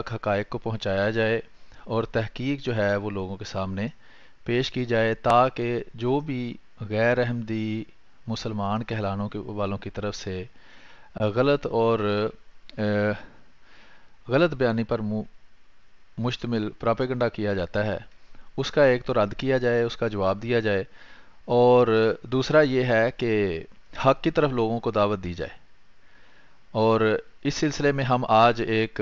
تک حقائق کو پہنچایا جائے اور تحقیق جو ہے وہ لوگوں کے سامنے پیش کی جائے، تاکہ جو بھی غیر احمدی مسلمان کہلانے والوں کی طرف سے غلط اور غلط بیانی پر مشتمل پراپیگنڈا کیا جاتا ہے، اس کا ایک تو رد کیا جائے، اس کا جواب دیا جائے، اور دوسرا یہ ہے کہ حق کی طرف لوگوں کو دعوت دی جائے۔ اور اس سلسلے میں ہم آج ایک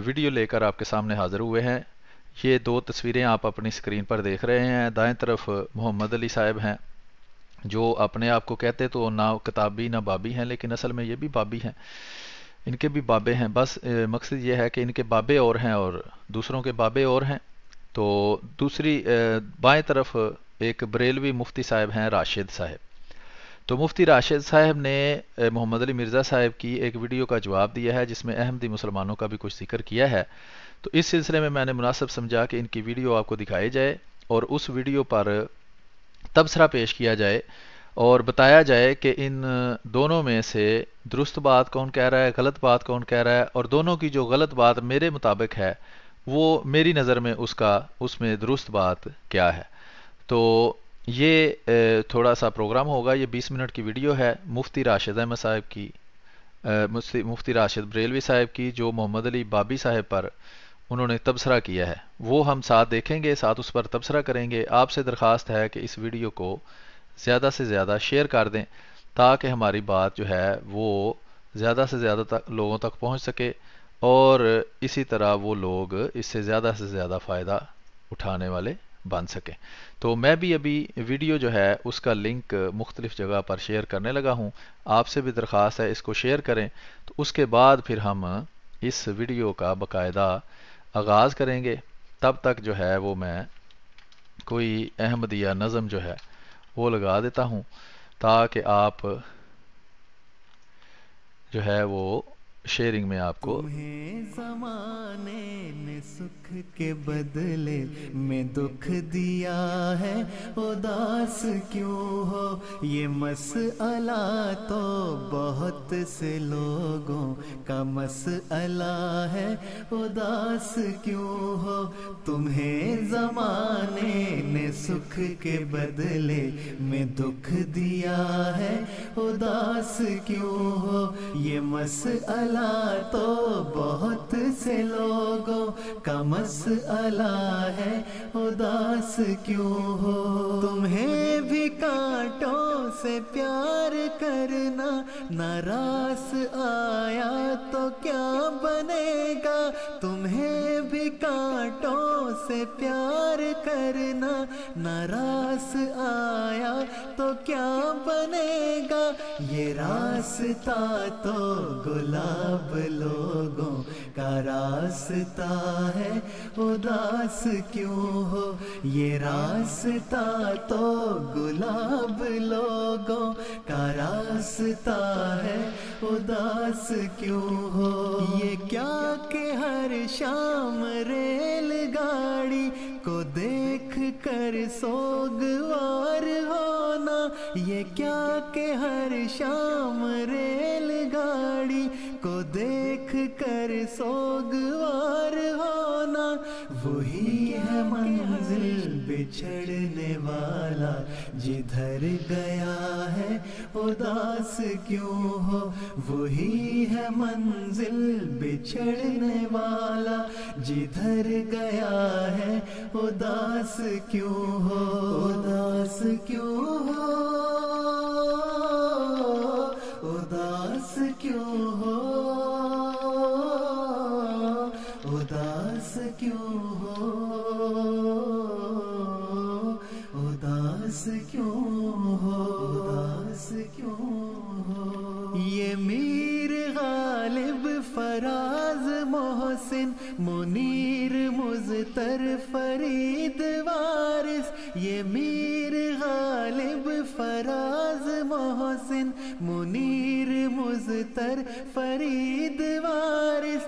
ویڈیو لے کر آپ کے سامنے حاضر ہوئے ہیں۔ یہ دو تصویریں آپ اپنی اسکرین پر دیکھ رہے ہیں۔ دائیں طرف محمد علی صاحب ہیں، جو اپنے آپ کو کہتے تو نہ کتابی نہ بابی ہیں، لیکن اصل میں یہ بھی بابی ہیں، ان کے بھی بابے ہیں۔ بس مقصد یہ ہے کہ ان کے بابے اور ہیں اور دوسروں کے بابے اور ہیں۔ تو دوسری بائیں طرف ایک بریلوی مفتی صاحب ہیں، راشد صاحب۔ تو مفتی راشد صاحب نے محمد علی مرزا صاحب کی ایک ویڈیو کا جواب دیا ہے، جس میں احمدی مسلمانوں کا بھی کچھ ذکر کیا ہے۔ تو اس سلسلے میں نے مناسب سمجھا کہ ان کی ویڈیو آپ کو دکھائی جائے اور اس ویڈیو پر تبصرہ پیش کیا جائے اور بتایا جائے کہ ان دونوں میں سے درست بات کون کہہ رہا ہے، غلط بات کون کہہ رہا ہے، اور دونوں کی جو غلط بات میرے مطابق ہے وہ میری نظر میں اس میں درست بات کیا ہے۔ تو یہ تھوڑا سا پروگرام ہوگا، یہ 20 منٹ کی ویڈیو ہے مفتی راشد احمد صاحب کی، مفتی راشد بریلوی صاحب کی، جو محمد علی بابی صاحب پر انہوں نے تبصرہ کیا ہے۔ وہ ہم ساتھ دیکھیں گے، ساتھ اس پر تبصرہ کریں گے۔ آپ سے درخواست ہے کہ اس ویڈیو کو زیادہ سے زیادہ شیئر کر دیں، تاکہ ہماری بات جو ہے وہ زیادہ سے زیادہ لوگوں تک پہنچ سکے، اور اسی طرح وہ لوگ اس سے زیادہ فائدہ اٹھانے والے بن سکیں۔ تو میں بھی ابھی ویڈیو جو ہے اس کا لنک مختلف جگہ پر شیئر کرنے لگا ہوں، آپ سے بھی درخواست ہے اس کو شیئر کریں۔ تو اس کے بعد پھر ہم اس ویڈیو کا باقاعدہ آغاز کریں گے۔ تب تک جو ہے وہ میں کوئی احمدیہ نظم جو ہے وہ لگا دیتا ہوں، تاکہ آپ جو ہے وہ شیئرنگ میں آپ کو تمہیں زمانے نے سکھ کے بدلے میں دکھ دیا ہے، اداس کیوں ہو یہ مسئلہ تو بہت سے لوگوں کا مسئلہ ہے، اداس کیوں ہو تمہیں زمانے نے سکھ کے بدلے میں دکھ دیا ہے، اداس کیوں ہو یہ مسئلہ تو بہت سے لوگوں کا مسئلہ ہے، اداس کیوں ہو تمہیں بھی کانٹوں سے پیار کرنا ناراض آیا تو کیا بنے گا، تمہیں بھی کانٹوں سے پیار کرنا ناراض آیا تو کیا بنے گا، یہ راستہ تو گلاب لوگوں کا راستہ ہے، اداس کیوں ہو یہ راستہ تو گلاب لوگوں کا راستہ ہے، اداس کیوں ہو یہ کیا کہ ہر شام ریل گاڑی کو دیکھ کر سوگوار ہونا، یہ کیا کہ ہر شام ریل گاڑی کو دیکھ کر سوگوار ہونا، وہی ہے منزل بچھڑنے والا جدھر گیا ہے، اداس کیوں ہو وہی ہے منزل بچھڑنے والا جدھر گیا ہے، اداس کیوں ہو اداس کیوں ہو اداس کیوں ہو اداس کیوں ہو اداس کیوں ہو اداس کیوں ہو یہ میر غالب فراز محسن منیر مضطر فرید وارث، یہ میر غالب فراز محسن منیر مضطر فرید وارث،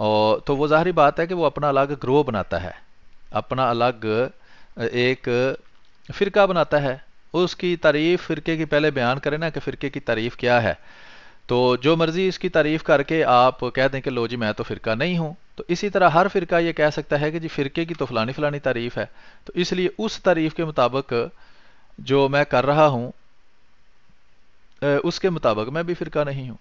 اور تو وہ ظاہری بات ہے کہ وہ اپنا الگ گروہ بناتا ہے، اپنا الگ ایک فرقہ بناتا ہے. اس کی تعریف فرقے کی پہلے بیان کریں نا کہ فرقے کی تعریف کیا ہے. تو جو مرضی اس کی تعریف کر کے آپ کہہ دیں کہ لو جی میں تو فرقہ نہیں ہوں. تو اسی طرح ہر فرقہ یہ کہہ سکتا ہے کہ جی فرقے کی تو فلانی فلانی تعریف ہے، تو اس لیے اس تعریف کے مطابق جو میں کر رہا ہوں اس کے مطابق میں بھی فرقہ نہیں ہوں.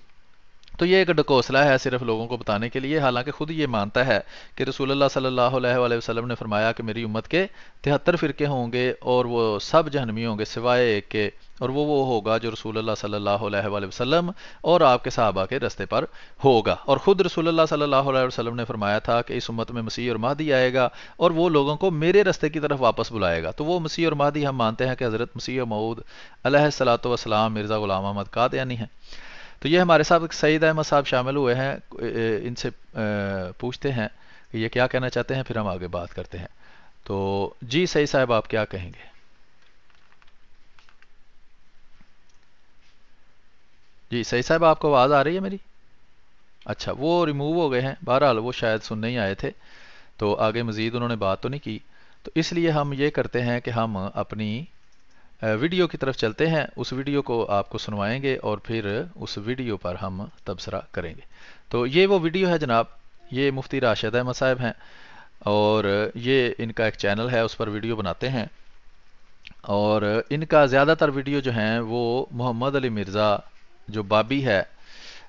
تو یہ ایک ڈکوسلہ ہے صرف لوگوں کو بتانے کے لیے، حالانکہ خود یہ مانتا ہے کہ رسول اللہ صلی اللہ علیہ وآلہ وسلم نے فرمایا کہ میری امت کے 73 فرقے ہوں گے اور وہ سب جہنمی ہوں گے سوائے ایک کے، اور وہ ہوگا جو رسول اللہ صلی اللہ علیہ وآلہ وسلم اور آپ کے صحابہ کے رستے پر ہوگا. اور خود رسول اللہ صلی اللہ علیہ وسلم نے فرمایا تھا کہ اس امت میں مسیح اور مہدی آئے گا اور وہ لوگوں کو میرے رستے کی طرف واپس بلائے گا. تو وہ مسیح اور مہدی ہم مانتے ہیں کہ حضرت مسیح موعود علیہ الصلوۃ والسلام مرزا غلام احمد قادیانی ہیں. تو یہ ہمارے ساتھ سعید احمد صاحب شامل ہوئے ہیں، ان سے پوچھتے ہیں کہ یہ کیا کہنا چاہتے ہیں، پھر ہم آگے بات کرتے ہیں. تو جی سعید صاحب آپ کیا کہیں گے؟ جی سعید صاحب آپ کو آواز آ رہی ہے میری؟ اچھا وہ ریموو ہو گئے ہیں، بہرحال وہ شاید سن نہیں آئے تھے، تو آگے مزید انہوں نے بات تو نہیں کی. تو اس لیے ہم یہ کرتے ہیں کہ ہم اپنی ویڈیو کی طرف چلتے ہیں، اس ویڈیو کو آپ کو سنوائیں گے اور پھر اس ویڈیو پر ہم تبصرہ کریں گے. تو یہ وہ ویڈیو ہے جناب، یہ مفتی راشد احمد صاحب ہیں اور یہ ان کا ایک چینل ہے، اس پر ویڈیو بناتے ہیں، اور ان کا زیادہ تر ویڈیو جو ہیں وہ محمد علی مرزا جو بابی ہے،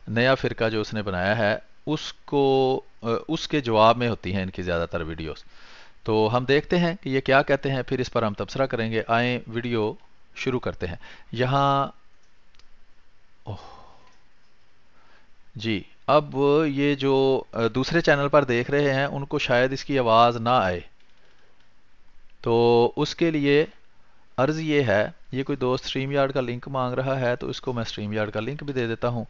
نیا فرقہ جو اس نے بنایا ہے، اس کے جواب میں ہوتی ہیں ان کی زیادہ تر ویڈیوز. تو ہم دیکھتے ہیں کہ یہ کیا کہتے ہیں، پھر اس پر ہم تبصرہ کریں گے. آئیں ویڈیو شروع کرتے ہیں. یہاں جی اب یہ جو دوسرے چینل پر دیکھ رہے ہیں ان کو شاید اس کی آواز نہ آئے، تو اس کے لیے عرض یہ ہے، یہ کوئی دوست اسٹریم یارڈ کا لنک مانگ رہا ہے تو اس کو میں اسٹریم یارڈ کا لنک بھی دے دیتا ہوں.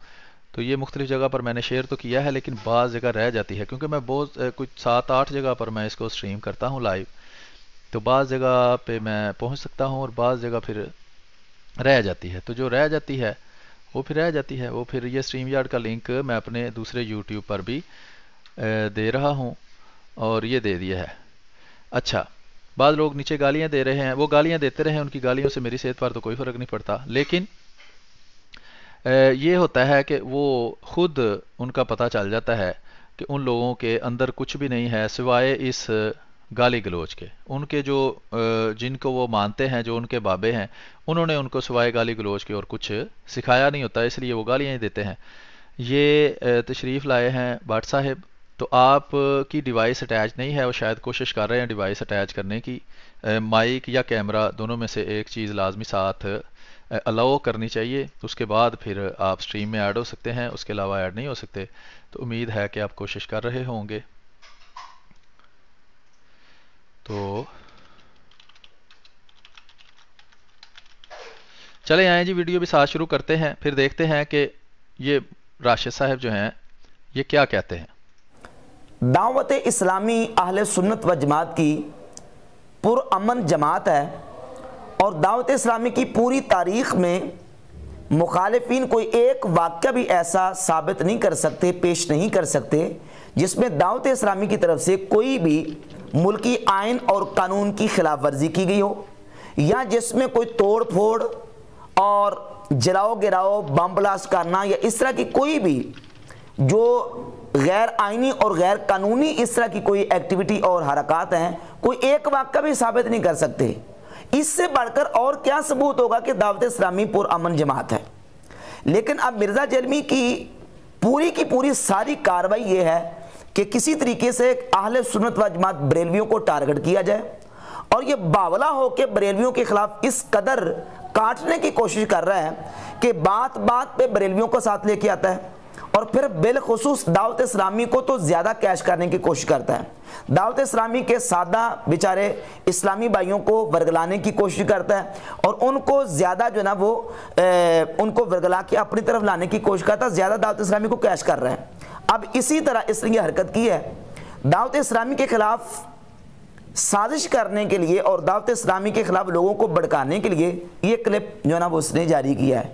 تو یہ مختلف جگہ پر میں نے شیئر تو کیا ہے لیکن بعض جگہ رہ جاتی ہے، کیونکہ میں بہت کچھ 7-8 جگہ پر میں اس کو اسٹریم کرتا ہوں لائیو، تو بعض جگہ پہ میں پہنچ سکتا ہوں اور بعض جگہ پھر رہ جاتی ہے. تو جو رہ جاتی ہے وہ پھر رہ جاتی ہے، وہ پھر یہ اسٹریم یارڈ کا لنک میں اپنے دوسرے یوٹیوب پر بھی دے رہا ہوں اور یہ دے دیا ہے. اچھا بعض لوگ نیچے گالیاں دے رہے ہیں، وہ گالیاں دیتے رہے، ان کی گالیوں سے میری صحت پر تو کوئی فرق نہیں پڑتا، لیکن یہ ہوتا ہے کہ وہ خود ان کا پتہ چل جاتا ہے کہ ان لوگوں کے اندر کچھ بھی نہیں ہے سوائے اس گالی گلوچ کے. ان کے جو جن کو وہ مانتے ہیں، جو ان کے بابے ہیں، انہوں نے ان کو سوائے گالی گلوچ کے اور کچھ سکھایا نہیں ہوتا، اس لیے وہ گالیاں ہی دیتے ہیں. یہ تشریف لائے ہیں بٹ صاحب، تو آپ کی ڈیوائس اٹیچ نہیں ہے، وہ شاید کوشش کر رہے ہیں ڈیوائس اٹیچ کرنے کی. مائک یا کیمرہ دونوں میں سے ایک چیز لازمی ساتھ الاؤ کرنی چاہیے، اس کے بعد پھر آپ سٹریم میں ایڈ ہو سکتے ہیں، اس کے علاوہ ایڈ نہیں ہو سکتے. تو امید ہے کہ آپ کوشش کر رہے ہوں گے. تو چلے آئیں جی ویڈیو بھی ساتھ شروع کرتے ہیں، پھر دیکھتے ہیں کہ یہ راشد صاحب جو ہیں یہ کیا کہتے ہیں. دعوت اسلامی اہل سنت و جماعت کی پرامن جماعت ہے، اور دعوت اسلامی کی پوری تاریخ میں مخالفین کوئی ایک واقعہ بھی ایسا ثابت نہیں کر سکتے، پیش نہیں کر سکتے جس میں دعوت اسلامی کی طرف سے کوئی بھی ملکی آئین اور قانون کی خلاف ورزی کی گئی ہو، یا جس میں کوئی توڑ پھوڑ اور جلاؤ گراؤ بم بلاسٹ کرنا یا اس طرح کی کوئی بھی جو غیر آئینی اور غیر قانونی اس طرح کی کوئی ایکٹیویٹی اور حرکات ہیں، کوئی ایک واقعہ بھی ثابت نہیں کر سکتے. اس سے بڑھ کر اور کیا ثبوت ہوگا کہ دعوت اسلامی پرامن جماعت ہے. لیکن اب مرزا جرمی کی پوری ساری کارروائی یہ ہے کہ کسی طریقے سے اہل سنت و جماعت بریلویوں کو ٹارگٹ کیا جائے، اور یہ باولا ہو کے بریلویوں کے خلاف اس قدر کاٹنے کی کوشش کر رہا ہے کہ بات بات پہ بریلویوں کو ساتھ لے کے آتا ہے، اور پھر بالخصوص دعوت اسلامی کو تو زیادہ کیش کرنے کی کوشش کرتا ہے. دعوت اسلامی کے سادہ بیچارے اسلامی بھائیوں کو ورگلانے کی کوشش کرتا ہے، اور ان کو زیادہ جو نا وہ ان کو ورگلا کے اپنی طرف لانے کی کوشش کرتا ہے، زیادہ دعوت اسلامی کو کیش کر رہا ہے. اب اسی طرح اس نے یہ حرکت کی ہے دعوت اسلامی کے خلاف سازش کرنے کے لیے اور دعوت اسلامی کے خلاف لوگوں کو بھڑکانے کے لیے. یہ کلپ جو نا وہ اس نے جاری کیا ہے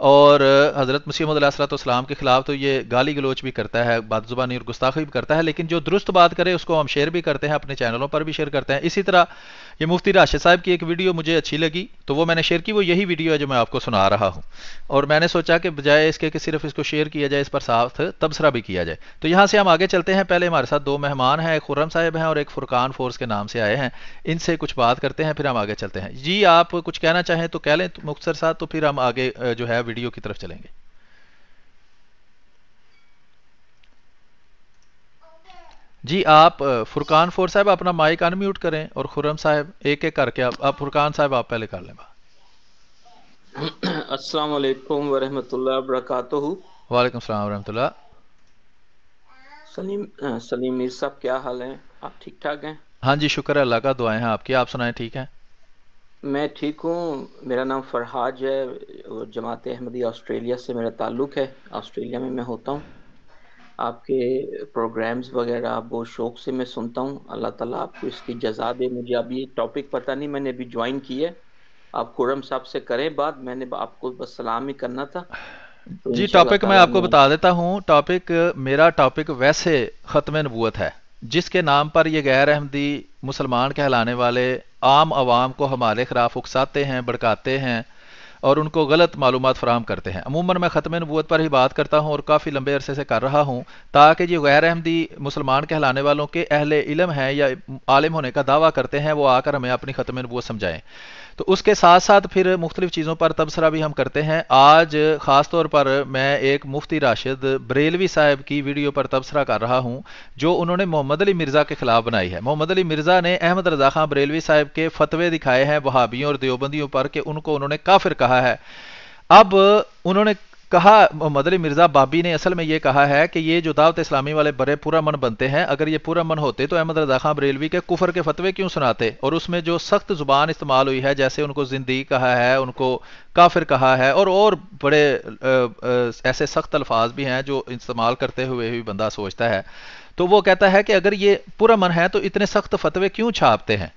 اور حضرت مسیح موعود علیہ الصلوۃ والسلام کے خلاف تو یہ گالی گلوچ بھی کرتا ہے، بد زبانی اور گستاخی بھی کرتا ہے، لیکن جو درست بات کرے اس کو ہم شیئر بھی کرتے ہیں، اپنے چینلوں پر بھی شیئر کرتے ہیں. اسی طرح یہ مفتی راشد صاحب کی ایک ویڈیو مجھے اچھی لگی تو وہ میں نے شیئر کی، وہ یہی ویڈیو ہے جو میں آپ کو سنا رہا ہوں. اور میں نے سوچا کہ بجائے اس کے کہ صرف اس کو شیئر کیا جائے، اس پر ساتھ تبصرہ بھی کیا جائے. تو یہاں سے ہم آگے چلتے ہیں. پہلے ہمارے ساتھ دو مہمان ہیں، ایک خرم صاحب ہیں اور ایک فرقان فورس کے نام سے آئے ہیں. ان سے کچھ بات کرتے ہیں، پھر ہم آگے چلتے ہیں. جی آپ کچھ کہنا چاہیں تو کہہ لیں مختصر ساتھ، تو پھر ہم آگے جو ہے ویڈیو کی طرف چلیں گے. جی آپ فرقان فور صاحب اپنا مائک ان میوٹ کریں، اور خرم صاحب ایک ایک کر کے آپ فرقان صاحب آپ پہلے کر لیں بات. السلام علیکم ورحمۃ اللہ وبرکاتہ. وعلیکم السلام ورحمۃ اللہ. سلیم میر صاحب کیا حال ہیں؟ آپ ٹھیک ٹھاک ہیں؟ ہاں جی شکر ہے اللہ کا، دعائیں ہیں آپ کی، آپ سنائیں ٹھیک ہیں؟ میں ٹھیک ہوں. میرا نام فرحاج ہے اور جماعت احمدی آسٹریلیا سے میرا تعلق ہے. آسٹریلیا میں ہوتا ہوں. آپ کے پروگرامز وغیرہ بہت شوق سے میں سنتا ہوں. اللہ تعالیٰ آپ کو اس کی جزا دے. مجھے اب یہ ٹاپک پتہ نہیں، میں نے ابھی جوائن کی ہے. آپ خرم صاحب سے کریں بات، میں نے آپ کو بس سلام ہی کرنا تھا. تو جی انشاءاللہ ٹاپک میں تعالیٰ آپ کو بتا دیتا ہوں. میرا ٹاپک ویسے ختم نبوت ہے، جس کے نام پر یہ غیر احمدی مسلمان کہلانے والے عام عوام کو ہمارے خلاف اکساتے ہیں، بھڑکاتے ہیں اور ان کو غلط معلومات فراہم کرتے ہیں. عموماً میں ختم نبوت پر ہی بات کرتا ہوں اور کافی لمبے عرصے سے کر رہا ہوں، تاکہ یہ غیر احمدی مسلمان کہلانے والوں کے اہل علم ہیں یا عالم ہونے کا دعویٰ کرتے ہیں، وہ آ کر ہمیں اپنی ختم نبوت سمجھائیں. تو اس کے ساتھ ساتھ پھر مختلف چیزوں پر تبصرہ بھی ہم کرتے ہیں. آج خاص طور پر میں ایک مفتی راشد بریلوی صاحب کی ویڈیو پر تبصرہ کر رہا ہوں، جو انہوں نے محمد علی مرزا کے خلاف بنائی ہے. محمد علی مرزا نے احمد رضا خان بریلوی صاحب کے فتوے دکھائے ہیں وہابیوں اور دیوبندیوں پر کہ ان کو انہوں نے کافر کہا ہے. اب انہوں نے کہا، محمد علی مرزا بابی نے اصل میں یہ کہا ہے کہ یہ جو دعوت اسلامی والے بڑے پورا من بنتے ہیں، اگر یہ پورا من ہوتے تو احمد رضا خان بریلوی کے کفر کے فتوے کیوں سناتے؟ اور اس میں جو سخت زبان استعمال ہوئی ہے، جیسے ان کو زندگی کہا ہے، ان کو کافر کہا ہے، اور بڑے ایسے سخت الفاظ بھی ہیں جو استعمال کرتے ہوئے بھی بندہ سوچتا ہے. تو وہ کہتا ہے کہ اگر یہ پورا من ہے تو اتنے سخت فتوے کیوں چھاپتے ہیں؟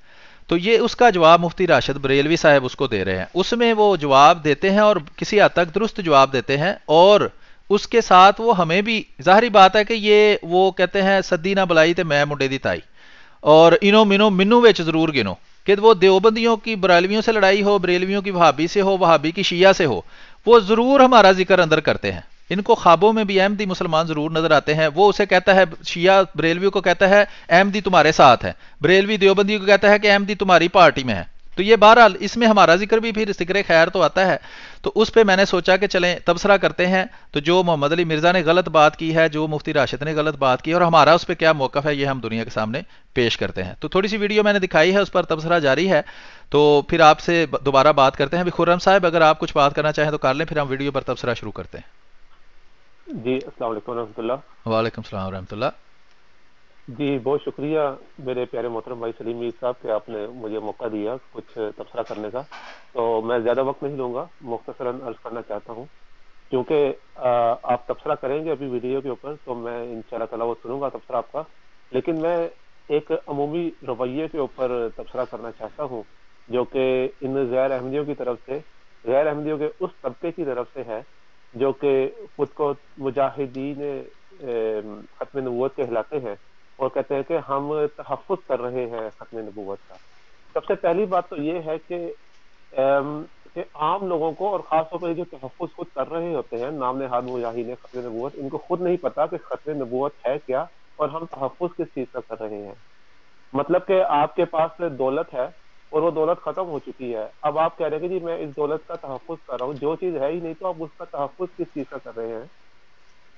تو یہ اس کا جواب مفتی راشد بریلوی صاحب اس کو دے رہے ہیں. اس میں وہ جواب دیتے ہیں اور کسی حد تک درست جواب دیتے ہیں، اور اس کے ساتھ وہ ہمیں بھی، ظاہری بات ہے کہ یہ وہ کہتے ہیں سدی نہ بلائی تے میں منڈے دی تائی، اور انو منو منو وچ ضرور گنو، کہ وہ دیوبندیوں کی بریلویوں سے لڑائی ہو، بریلویوں کی وہابی سے ہو، وہابی کی شیعہ سے ہو، وہ ضرور ہمارا ذکر اندر کرتے ہیں. ان کو خوابوں میں بھی احمدی مسلمان ضرور نظر آتے ہیں. وہ اسے کہتا ہے، شیعہ بریلوی کو کہتا ہے احمدی تمہارے ساتھ ہے، بریلوی دیوبندی کو کہتا ہے کہ احمدی تمہاری پارٹی میں ہے. تو یہ بہرحال اس میں ہمارا ذکر بھی پھر ذکر خیر تو آتا ہے. تو اس پہ میں نے سوچا کہ چلیں تبصرہ کرتے ہیں. تو جو محمد علی مرزا نے غلط بات کی ہے، جو مفتی راشد نے غلط بات کی ہے، اور ہمارا اس پہ کیا موقف ہے، یہ ہم دنیا کے سامنے پیش کرتے ہیں. تو تھوڑی سی ویڈیو میں نے دکھائی ہے، اس پر تبصرہ جاری ہے. تو پھر آپ سے دوبارہ بات کرتے ہیں. ابھی خرم صاحب اگر آپ کچھ بات کرنا چاہیں تو کر لیں، پھر ہم ویڈیو پر تبصرہ شروع کرتے ہیں. جی السلام علیکم ورحمۃ اللہ. وعلیکم السلام ورحمۃ اللہ. جی بہت شکریہ میرے پیارے محترم بھائی سلیم میر صاحب کہ آپ نے مجھے موقع دیا کچھ تبصرہ کرنے کا. تو میں زیادہ وقت نہیں لوں گا، مختصراً عرض کرنا چاہتا ہوں. کیونکہ آپ تبصرہ کریں گے ابھی ویڈیو کے اوپر، تو میں انشاءاللہ تعالیٰ وہ سنوں گا تبصرہ آپ کا. لیکن میں ایک عمومی رویے کے اوپر تبصرہ کرنا چاہتا ہوں، جو کہ ان غیر احمدیوں کی طرف سے، غیر احمدیوں کے اس طبقے کی طرف سے ہے جو کہ خود کو مجاہدین ختم نبوت کہلاتے ہیں اور کہتے ہیں کہ ہم تحفظ کر رہے ہیں ختم نبوت کا. سب سے پہلی بات تو یہ ہے کہ عام لوگوں کو، اور خاص طور پر جو تحفظ خود کر رہے ہوتے ہیں نام نہاد مجاہدین ختم نبوت، ان کو خود نہیں پتا کہ ختم نبوت ہے کیا اور ہم تحفظ کس چیز کا کر رہے ہیں. مطلب کہ آپ کے پاس دولت ہے اور وہ دولت ختم ہو چکی ہے، اب آپ کہہ رہے ہیں کہ جی میں اس دولت کا تحفظ کر رہا ہوں، جو چیز ہے ہی نہیں تو آپ اس کا تحفظ کس چیز کا کر رہے ہیں.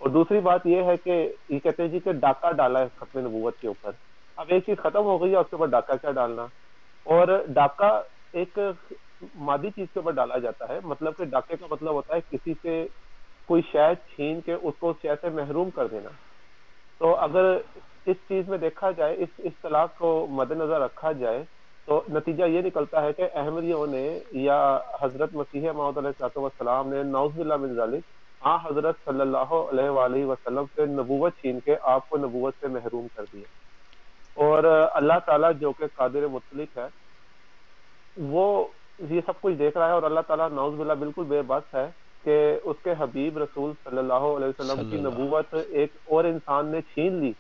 اور دوسری بات یہ ہے کہ یہ کہتے ہیں جی کہ ڈاکہ ڈالا ہے ختم نبوت کے اوپر. اب ایک چیز ختم ہو گئی ہے، اس کے اوپر ڈاکہ کیا ڈالنا؟ اور ڈاکہ ایک مادی چیز کے اوپر ڈالا جاتا ہے. مطلب کہ ڈاکے کا مطلب ہوتا ہے کسی سے کوئی شے چھین کے اس کو اس شے سے محروم کر دینا. تو اگر اس چیز میں دیکھا جائے، اس اصطلاح کو مد نظر رکھا جائے، تو نتیجہ یہ نکلتا ہے کہ احمدیوں نے یا حضرت مسیح موعود علیہ السلام نے نعوذ باللہ من ذالک حضرت صلی اللہ علیہ وآلہ وسلم سے نبوت چھین کے آپ کو نبوت سے محروم کر دیا. اور اللہ تعالیٰ جو کہ قادر مطلق ہے، وہ یہ سب کچھ دیکھ رہا ہے، اور اللہ تعالیٰ نعوذ باللہ بالکل بے بس ہے کہ اس کے حبیب رسول صلی اللہ علیہ وسلم کی نبوت ایک اور انسان نے چھین لی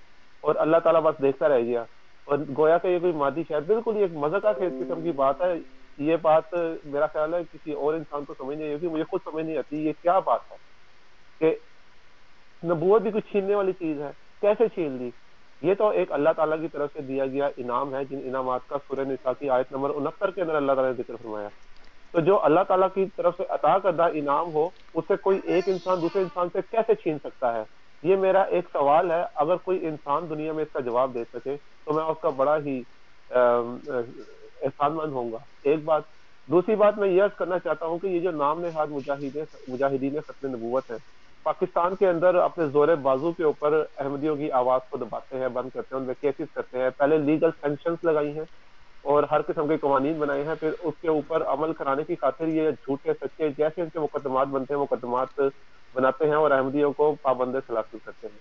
اور اللہ تعالیٰ بس دیکھتا رہ گیا، اور گویا کہ یہ کوئی مادی شاید بالکل ایک مذاق خیز قسم کی بات ہے. یہ بات میرا خیال ہے کسی اور انسان کو سمجھ نہیں آئی، مجھے خود سمجھ نہیں آتی یہ کیا بات ہے کہ نبوت بھی کچھ چھیننے والی چیز ہے، کیسے چھین لی؟ یہ تو ایک اللہ تعالیٰ کی طرف سے دیا گیا انعام ہے، جن انعامات کا سورہ نساء کی آیت نمبر 69 کے اندر اللہ تعالیٰ نے ذکر فرمایا. تو جو اللہ تعالیٰ کی طرف سے عطا کردہ انعام ہو اس سے کوئی ایک انسان دوسرے انسان سے کیسے چھین سکتا ہے؟ یہ میرا ایک سوال ہے. اگر کوئی انسان دنیا میں اس کا جواب دے سکے تو میں اس کا بڑا ہی احسان مند ہوں گا. ایک بات. دوسری بات میں یہ عرض کرنا چاہتا ہوں کہ یہ جو نام نہاد مجاہدین ختم نبوت ہے، پاکستان کے اندر اپنے زور بازو کے اوپر احمدیوں کی آواز کو دباتے ہیں، بند کرتے ہیں، ان میں کیسز کرتے ہیں. پہلے لیگل سینکشنز لگائی ہیں اور ہر قسم کے قوانین بنائے ہیں، پھر اس کے اوپر عمل کرانے کی خاطر یہ جھوٹے سچے جیسے ان کے مقدمات بنتے ہیں مقدمات بناتے ہیں اور احمدیوں کو پابند سلاخی کرتے ہیں.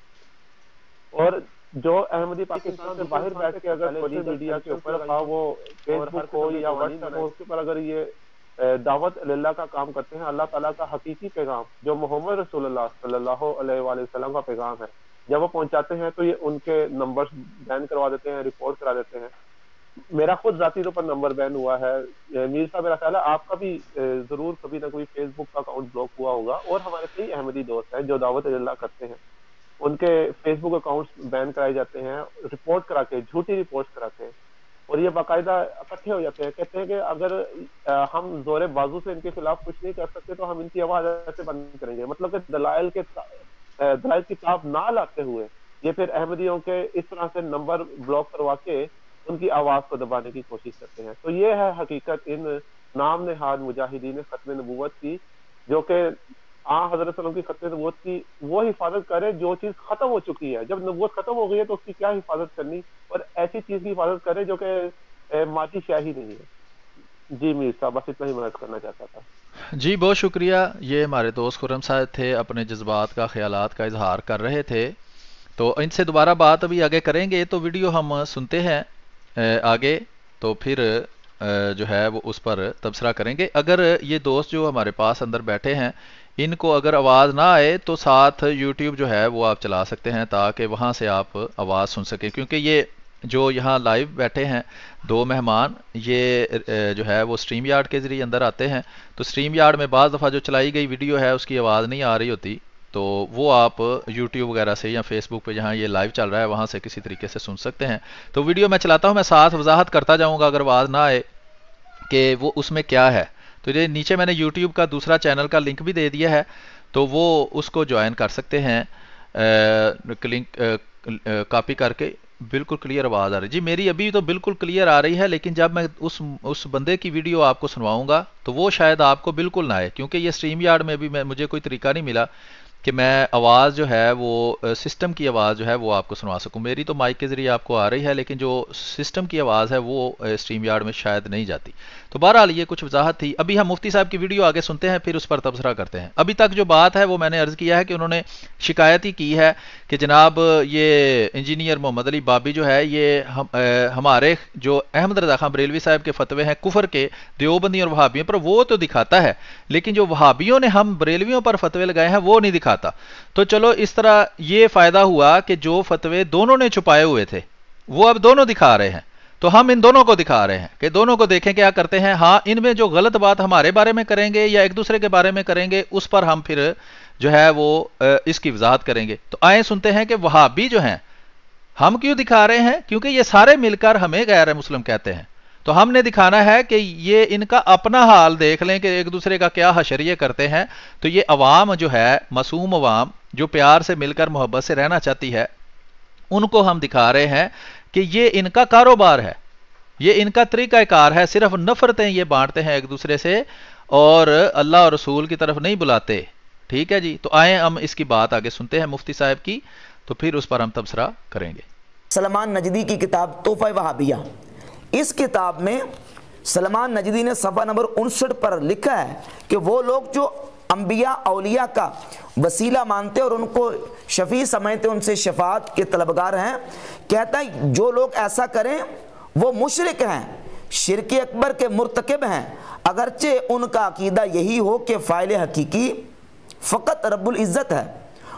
اور جو احمدی پاکستان سے باہر بیٹھ کے اگر سوشل میڈیا کے اوپر وہ فیس بک ہو یا واٹس ایپ ہو اس کے اوپر اگر یہ دعوت اللہ کا کام کرتے ہیں، اللہ تعالیٰ کا حقیقی پیغام جو محمد رسول اللہ صلی اللہ علیہ وآلہ وسلم کا پیغام ہے، جب وہ پہنچاتے ہیں تو یہ ان کے نمبرز بین کروا دیتے ہیں، رپورٹ کرا دیتے ہیں. میرا خود ذاتی طور پر نمبر بین ہوا ہے. میر صاحب میرا خیال ہے آپ کا بھی ضرور کبھی نہ کوئی فیس بک کا اکاؤنٹ بلاک ہوا ہوگا، اور ہمارے کئی احمدی دوست ہیں جو دعوت اللہ کرتے ہیں، ان کے فیس بک اکاؤنٹس بین کرائے جاتے ہیں، رپورٹ کرا کے جھوٹی رپورٹس کراتے ہیں، اور یہ باقاعدہ اکٹھے ہو جاتے ہیں. کہتے ہیں کہ اگر ہم زور بازو سے ان کے خلاف کچھ نہیں کر سکتے تو ہم ان کی آواز ایسے بند کریں گے. مطلب کہ دلائل کی کتاب نہ لاتے ہوئے یہ پھر احمدیوں کے اس طرح سے نمبر بلاک کروا کے ان کی آواز کو دبانے کی کوشش کرتے ہیں. تو یہ ہے حقیقت ان نام نہاد مجاہدین ختم نبوت کی، جو کہ حضرت صلی اللہ علیہ وسلم کی ختم نبوت کی وہ حفاظت کرے جو چیز ختم ہو چکی ہے. جب نبوت ختم ہو گئی ہے تو اس کی کیا حفاظت کرنی، اور ایسی چیز کی حفاظت کرے جو کہ مادی شے ہی نہیں ہے. جی میر صاحب بس اتنا ہی میں کرنا چاہتا تھا. جی بہت شکریہ. یہ ہمارے دوست خرم صاحب تھے، اپنے جذبات کا خیالات کا اظہار کر رہے تھے. تو ان سے دوبارہ بات ابھی آگے کریں گے. تو ویڈیو ہم سنتے ہیں آگے، تو پھر جو ہے وہ اس پر تبصرہ کریں گے. اگر یہ دوست جو ہمارے پاس اندر بیٹھے ہیں ان کو اگر آواز نہ آئے تو ساتھ یوٹیوب جو ہے وہ آپ چلا سکتے ہیں تاکہ وہاں سے آپ آواز سن سکیں، کیونکہ یہ جو یہاں لائیو بیٹھے ہیں دو مہمان، یہ جو ہے وہ سٹریم یارڈ کے ذریعے اندر آتے ہیں. تو سٹریم یارڈ میں بعض دفعہ جو چلائی گئی ویڈیو ہے اس کی آواز نہیں آ رہی ہوتی، تو وہ آپ یوٹیوب وغیرہ سے یا فیس بک پہ جہاں یہ لائیو چل رہا ہے وہاں سے کسی طریقے سے سن سکتے ہیں. تو ویڈیو میں چلاتا ہوں، میں ساتھ وضاحت کرتا جاؤں گا اگر آواز نہ آئے کہ وہ اس میں کیا ہے. تو یہ نیچے میں نے یوٹیوب کا دوسرا چینل کا لنک بھی دے دیا ہے، تو وہ اس کو جوائن کر سکتے ہیں. لنک کاپی کر کے. بالکل کلیئر آواز آ رہی جی میری ابھی تو بالکل کلیئر آ رہی ہے، لیکن جب میں اس بندے کی ویڈیو آپ کو سنواؤں گا تو وہ شاید آپ کو بالکل نہ آئے، کیونکہ یہ سٹریم یارڈ میں بھی مجھے کوئی طریقہ نہیں ملا کہ میں آواز جو ہے وہ سسٹم کی آواز جو ہے وہ آپ کو سنوا سکوں. میری تو مائک کے ذریعے آپ کو آ رہی ہے، لیکن جو سسٹم کی آواز ہے وہ سٹریم یارڈ میں شاید نہیں جاتی. تو بہرحال یہ کچھ وضاحت تھی. ابھی ہم مفتی صاحب کی ویڈیو آگے سنتے ہیں پھر اس پر تبصرہ کرتے ہیں. ابھی تک جو بات ہے وہ میں نے عرض کیا ہے کہ انہوں نے شکایت ہی کی ہے کہ جناب یہ انجینئر محمد علی بابی جو ہے یہ ہمارے جو احمد رضا خان بریلوی صاحب کے فتوے ہیں کفر کے دیوبندیوں اور وہابیوں پر وہ تو دکھاتا ہے، لیکن جو وہابیوں نے ہم بریلویوں پر فتوے لگائے ہیں وہ نہیں دکھاتا. تو چلو اس طرح یہ فائدہ ہوا کہ جو فتوے دونوں نے چھپائے ہوئے تھے وہ اب دونوں دکھا رہے ہیں. تو ہم ان دونوں کو دکھا رہے ہیں کہ دونوں کو دیکھیں کیا کرتے ہیں. ہاں ان میں جو غلط بات ہمارے بارے میں کریں گے یا ایک دوسرے کے بارے میں کریں گے اس پر ہم پھر جو ہے وہ اس کی وضاحت کریں گے. تو آئیں سنتے ہیں کہ وہابی جو ہیں ہم کیوں دکھا رہے ہیں، کیونکہ یہ سارے مل کر ہمیں غیر مسلم کہتے ہیں. تو ہم نے دکھانا ہے کہ یہ ان کا اپنا حال دیکھ لیں کہ ایک دوسرے کا کیا حشریے کرتے ہیں. تو یہ عوام جو ہے معصوم عوام جو پیار سے مل کر محبت سے رہنا چاہتی ہے ان کو ہم دکھا رہے ہیں کہ یہ ان کا کاروبار ہے، یہ ان کا طریقہ کار ہے. صرف نفرتیں یہ بانٹتے ہیں ایک دوسرے سے اور اللہ اور رسول کی طرف نہیں بلاتے. ٹھیک ہے جی. تو آئیں ہم اس کی بات آگے سنتے ہیں مفتی صاحب کی، تو پھر اس پر ہم تبصرہ کریں گے. سلمان نجدی کی کتاب تحفہ وہابیہ، اس کتاب میں سلمان نجدی نے صفحہ نمبر 59 پر لکھا ہے کہ وہ لوگ جو انبیاء اولیاء کا وسیلہ مانتے اور ان کو شفیع سمجھتے ان سے شفاعت کے طلبگار ہیں، کہتا ہے جو لوگ ایسا کریں وہ مشرک ہیں، شرک اکبر کے مرتکب ہیں، اگرچہ ان کا عقیدہ یہی ہو کہ فاعل حقیقی فقط رب العزت ہے،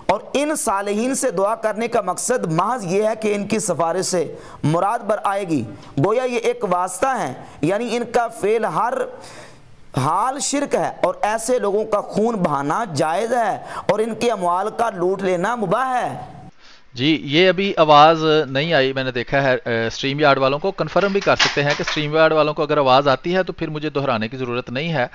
اور ان صالحین سے دعا کرنے کا مقصد محض یہ ہے کہ ان کی سفارش سے مراد بر آئے گی۔ گویا یہ ایک واسطہ ہے، یعنی ان کا فعل ہر حال شرک ہے، اور ایسے لوگوں کا خون بہانا جائز ہے اور ان کے اموال کا لوٹ لینا مباح ہے۔ جی یہ ابھی آواز نہیں آئی، میں نے دیکھا ہے اسٹریم یارڈ والوں کو کنفرم بھی کر سکتے ہیں کہ اسٹریم یارڈ والوں کو اگر آواز آتی ہے تو پھر مجھے دہرانے کی ضرورت نہیں ہے،